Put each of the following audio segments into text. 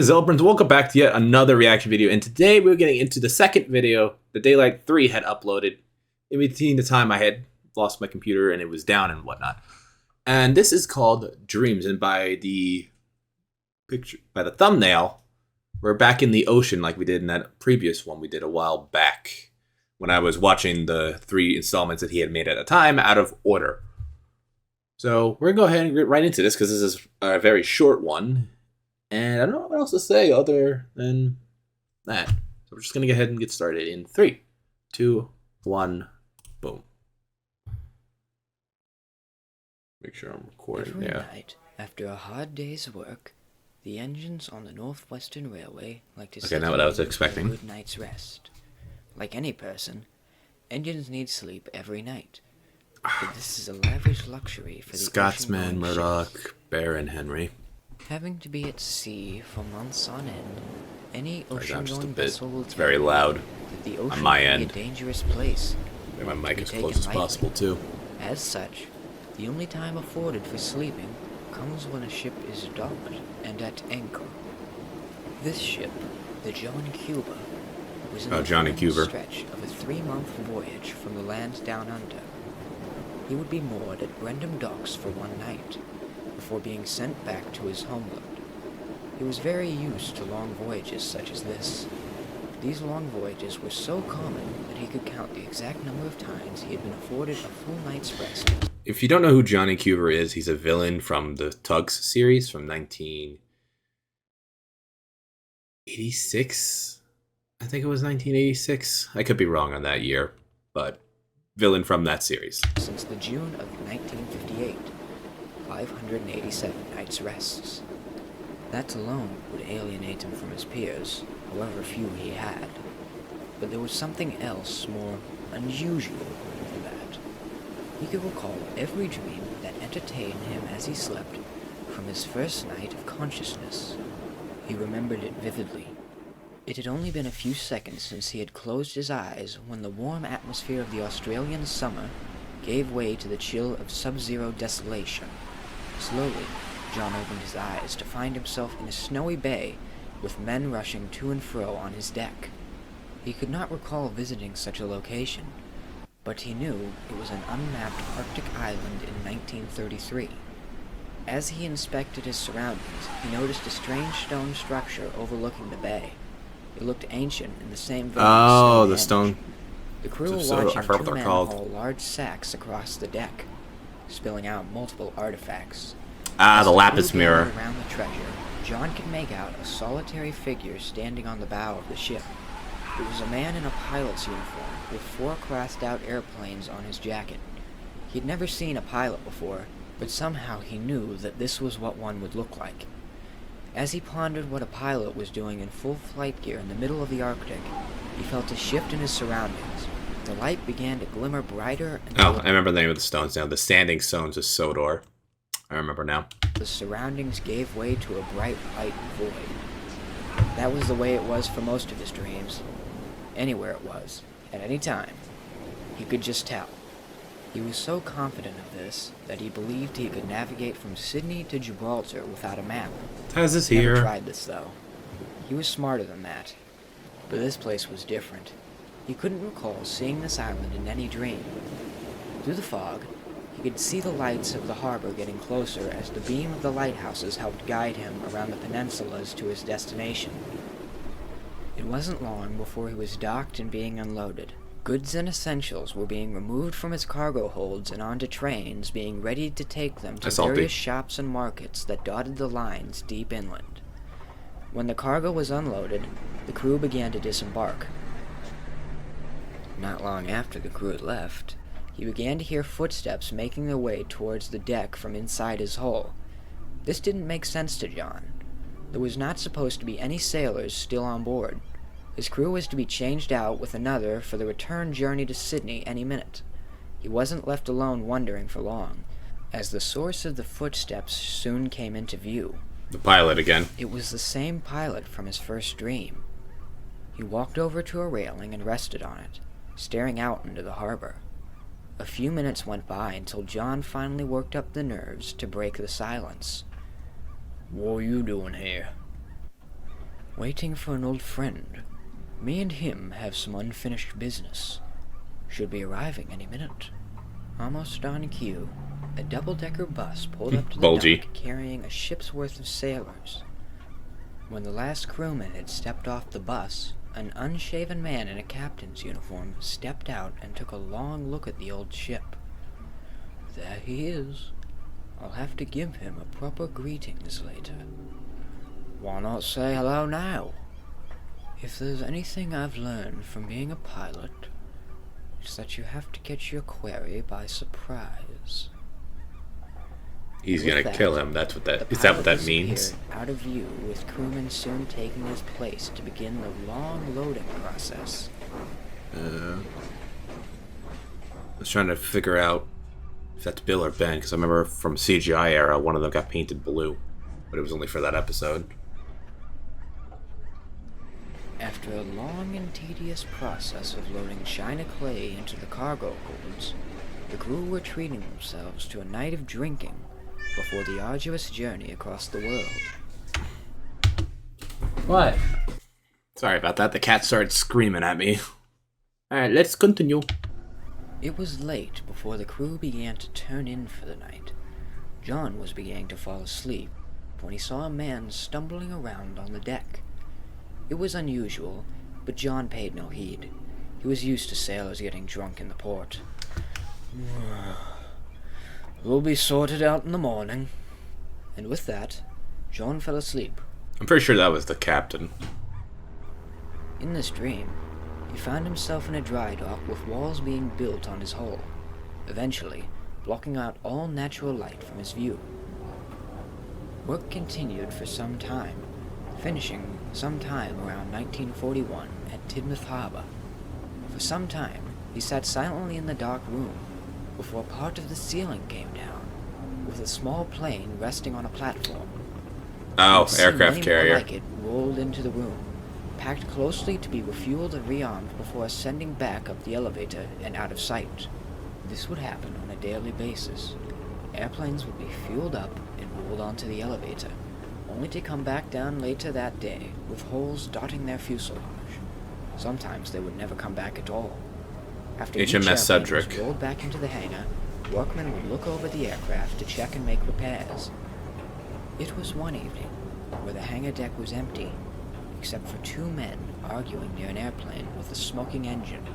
is ZealetPrince. Welcome back to yet another reaction video, and today we're getting into the second video that Daylight3 had uploaded in between the time I had lost my computer and it was down and whatnot. And this is called Dreams, and by the thumbnail, we're back in the ocean like we did in that previous one we did a while back when I was watching the 3 installments that he had made at a time out of order. So we're gonna go ahead and get right into this because this is a very short one. And I don't know what else to say other than that. So we're just going to go ahead and get started in 3, 2, 1, boom. Make sure I'm recording. Every night, after a hard day's work, the engines on the Northwestern Railway like to Okay, not what I was expecting. A good night's rest. Like any person, engines need sleep every night. But this is a lavish luxury for the Scotsman, ocean-going Murdoch, ships. Baron Henry. Having to be at sea for months on end, any I'm just a ocean-going bit. vessel will It's very loud that the ocean on my can end. be a dangerous place. Make my mic be as taken close as lightly. possible too. As such, the only time afforded for sleeping comes when a ship is docked and at anchor. This ship, the John Cuba, was in the Johnny final Cuba. stretch of a 3-month voyage from the land down under. He would be moored at Brendam Docks for one night, before being sent back to his homeland. He was very used to long voyages such as this. These long voyages were so common that he could count the exact number of times he had been afforded a full night's rest. If you don't know who Johnny Cuba is, he's a villain from the Tugs series from 1986. I think it was 1986. I could be wrong on that year, but villain from that series. Since the June of 1958, 587 nights' rests. That alone would alienate him from his peers, however few he had. But there was something else more unusual than that. He could recall every dream that entertained him as he slept from his first night of consciousness. He remembered it vividly. It had only been a few seconds since he had closed his eyes when the warm atmosphere of the Australian summer gave way to the chill of sub-zero desolation. Slowly, John opened his eyes to find himself in a snowy bay with men rushing to and fro on his deck. He could not recall visiting such a location, but he knew it was an unmapped Arctic island in 1933. As he inspected his surroundings, he noticed a strange stone structure overlooking the bay. It looked ancient in the same vein. Oh, the stone. The crew were So, I watching forgot what 2 they're men called. haul large sacks across the deck, spilling out multiple artifacts. Ah, As the crew lapis gathered mirror. around the treasure, John could make out a solitary figure standing on the bow of the ship. It was a man in a pilot's uniform with 4 crossed-out airplanes on his jacket. He had never seen a pilot before, but somehow he knew that this was what one would look like. As he pondered what a pilot was doing in full flight gear in the middle of the Arctic, he felt a shift in his surroundings. The light began to glimmer brighter and Oh, I remember the name of the stones now. The Standing Stones of Sodor. I remember now. the surroundings gave way to a bright white void. That was the way it was for most of his dreams. Anywhere it was, at any time. He could just tell. He was so confident of this that he believed he could navigate from Sydney to Gibraltar without a map. Taz is Never here. tried this, though. He was smarter than that. But this place was different. He couldn't recall seeing this island in any dream. Through the fog, he could see the lights of the harbor getting closer as the beam of the lighthouses helped guide him around the peninsulas to his destination. It wasn't long before he was docked and being unloaded. Goods and essentials were being removed from his cargo holds and onto trains being ready to take them to various shops and markets that dotted the lines deep inland. When the cargo was unloaded, the crew began to disembark. Not long after the crew had left, he began to hear footsteps making their way towards the deck from inside his hull. This didn't make sense to John. There was not supposed to be any sailors still on board. His crew was to be changed out with another for the return journey to Sydney any minute. He wasn't left alone wondering for long, as the source of the footsteps soon came into view. The pilot again. It was the same pilot from his first dream. He walked over to a railing and rested on it, staring out into the harbor. A few minutes went by until John finally worked up the nerves to break the silence. "What are you doing here?" Waiting for an old friend. Me and him have some unfinished business. Should be arriving any minute. Almost on cue, a double-decker bus pulled up to the Bulgy. dock carrying a ship's worth of sailors. When the last crewman had stepped off the bus, an unshaven man in a captain's uniform stepped out and took a long look at the old ship. There he is. I'll have to give him a proper greetings later. Why not say hello now? If there's anything I've learned from being a pilot, it's that you have to catch your quarry by surprise. He's gonna kill him. That's what that is. That what that means? Out of view, with crewmen soon taking his place to begin the long loading process. I was trying to figure out if that's Bill or Ben, because I remember from CGI era, one of them got painted blue, but it was only for that episode. After a long and tedious process of loading china clay into the cargo holds, the crew were treating themselves to a night of drinking before the arduous journey across the world. What? Sorry about that. The cat started screaming at me. Alright, let's continue. It was late before the crew began to turn in for the night. John was beginning to fall asleep when he saw a man stumbling around on the deck. It was unusual, but John paid no heed. He was used to sailors getting drunk in the port. We'll be sorted out in the morning. And with that, John fell asleep. I'm pretty sure that was the captain. In this dream, he found himself in a dry dock with walls being built on his hull, eventually blocking out all natural light from his view. Work continued for some time, finishing sometime around 1941 at Tidmouth Harbor. For some time, he sat silently in the dark room before part of the ceiling came down, with a small plane resting on a platform. Oh, aircraft carrier. Like it rolled into the room, packed closely to be refueled and rearmed before ascending back up the elevator and out of sight. This would happen on a daily basis. Airplanes would be fueled up and rolled onto the elevator, only to come back down later that day with holes dotting their fuselage. Sometimes they would never come back at all. After each airplane was rolled back into the hangar, workmen would look over the aircraft to check and make repairs. It was one evening where the hangar deck was empty, except for two men arguing near an airplane with a smoking engine.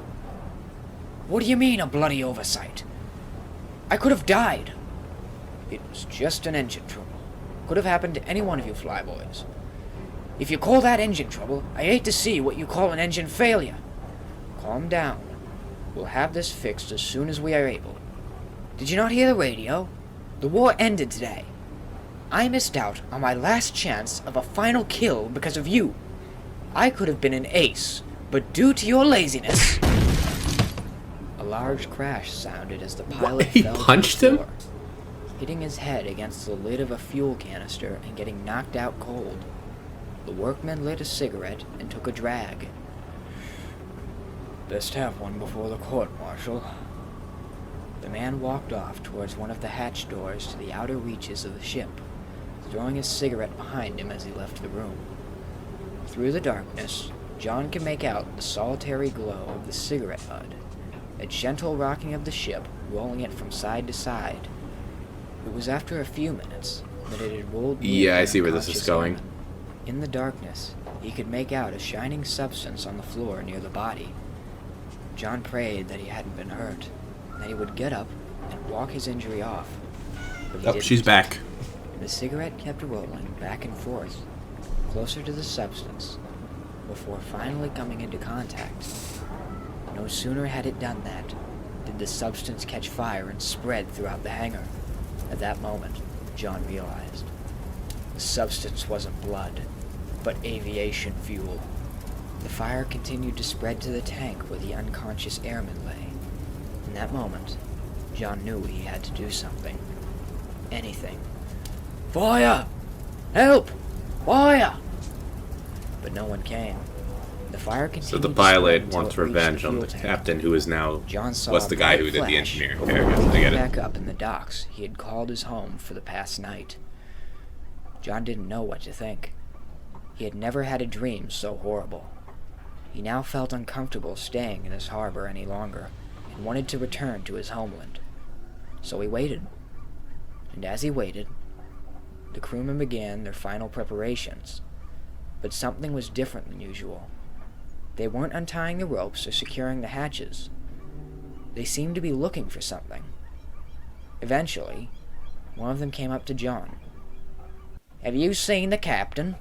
What do you mean, a bloody oversight? I could have died. It was just an engine trouble. Could have happened to any one of you flyboys. If you call that engine trouble, I hate to see what you call an engine failure. Calm down. We'll have this fixed as soon as we are able. Did you not hear the radio? The war ended today. I missed out on my last chance of a final kill because of you. I could have been an ace, but due to your laziness... A large crash sounded as the pilot fell punched to the him? floor, hitting his head against the lid of a fuel canister and getting knocked out cold. The workman lit a cigarette and took a drag. Best have one before the court-martial. The man walked off towards one of the hatch doors to the outer reaches of the ship, throwing his cigarette behind him as he left the room. Through the darkness, John could make out the solitary glow of the cigarette bud, a gentle rocking of the ship, rolling it from side to side. It was after a few minutes that it had rolled. Yeah, I see where this is going. In the darkness, he could make out a shining substance on the floor near the body. John prayed that he hadn't been hurt, and that he would get up and walk his injury off. But he didn't. She's back. The cigarette kept rolling back and forth, closer to the substance, before finally coming into contact. No sooner had it done that, did the substance catch fire and spread throughout the hangar. At that moment, John realized. The substance wasn't blood, but aviation fuel. The fire continued to spread to the tank where the unconscious airman lay. In that moment, John knew he had to do something. Anything. Fire! Help! Fire! But no one came. The fire continued. So the pilot wants revenge on the captain, who is now was the guy who did the engineering. Okay, I get it. Back up in the docks, he had called his home for the past night. John didn't know what to think. He had never had a dream so horrible. He now felt uncomfortable staying in this harbor any longer, and wanted to return to his homeland. So he waited. And as he waited, the crewmen began their final preparations. But something was different than usual. They weren't untying the ropes or securing the hatches. They seemed to be looking for something. Eventually, one of them came up to John. "Have you seen the captain?"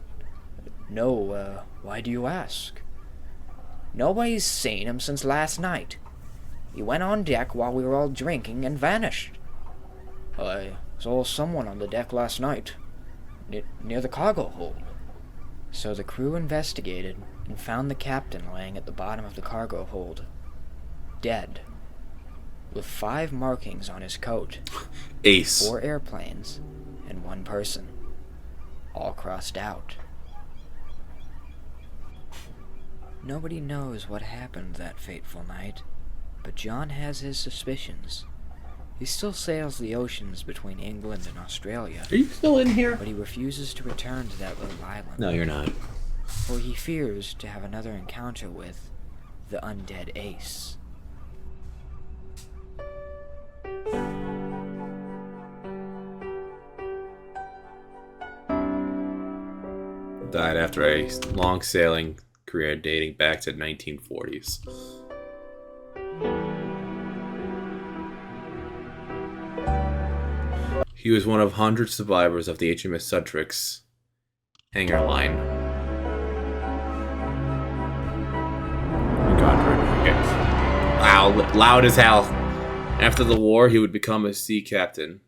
"No, why do you ask?" "Nobody's seen him since last night. He went on deck while we were all drinking and vanished." "I saw someone on the deck last night, near the cargo hold." So the crew investigated and found the captain laying at the bottom of the cargo hold, dead, with 5 markings on his coat. Ace. 4 airplanes and 1 person, all crossed out. Nobody knows what happened that fateful night, but John has his suspicions. He still sails the oceans between England and Australia. Are you still in here? But he refuses to return to that little island. No, you're not. For he fears to have another encounter with the undead Ace. Died after a long sailing career dating back to 1940s. He was one of hundreds of survivors of the HMS Suttrick's hangar line. Okay. Wow, loud as hell. After the war, he would become a sea captain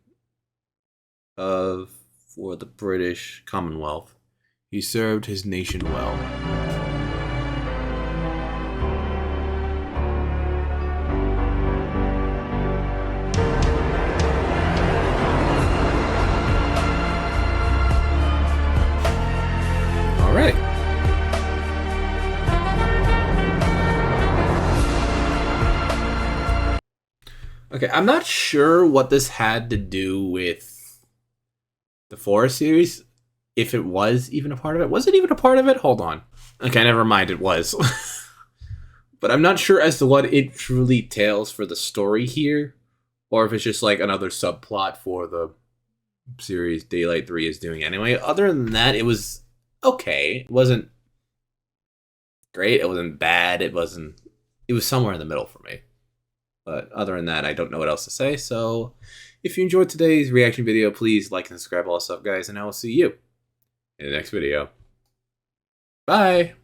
for the British Commonwealth. He served his nation well. All right. Okay, I'm not sure what this had to do with the Forest series. If it was even a part of it. Was it even a part of it? Hold on. Okay, never mind, it was. But I'm not sure as to what it truly tells for the story here, or if it's just like another subplot for the series Daylight3 is doing anyway. Other than that, it was okay. It wasn't great, it wasn't bad, it was somewhere in the middle for me. But other than that, I don't know what else to say, so if you enjoyed today's reaction video, please like and subscribe, all that stuff, guys, and I will see you in the next video. Bye!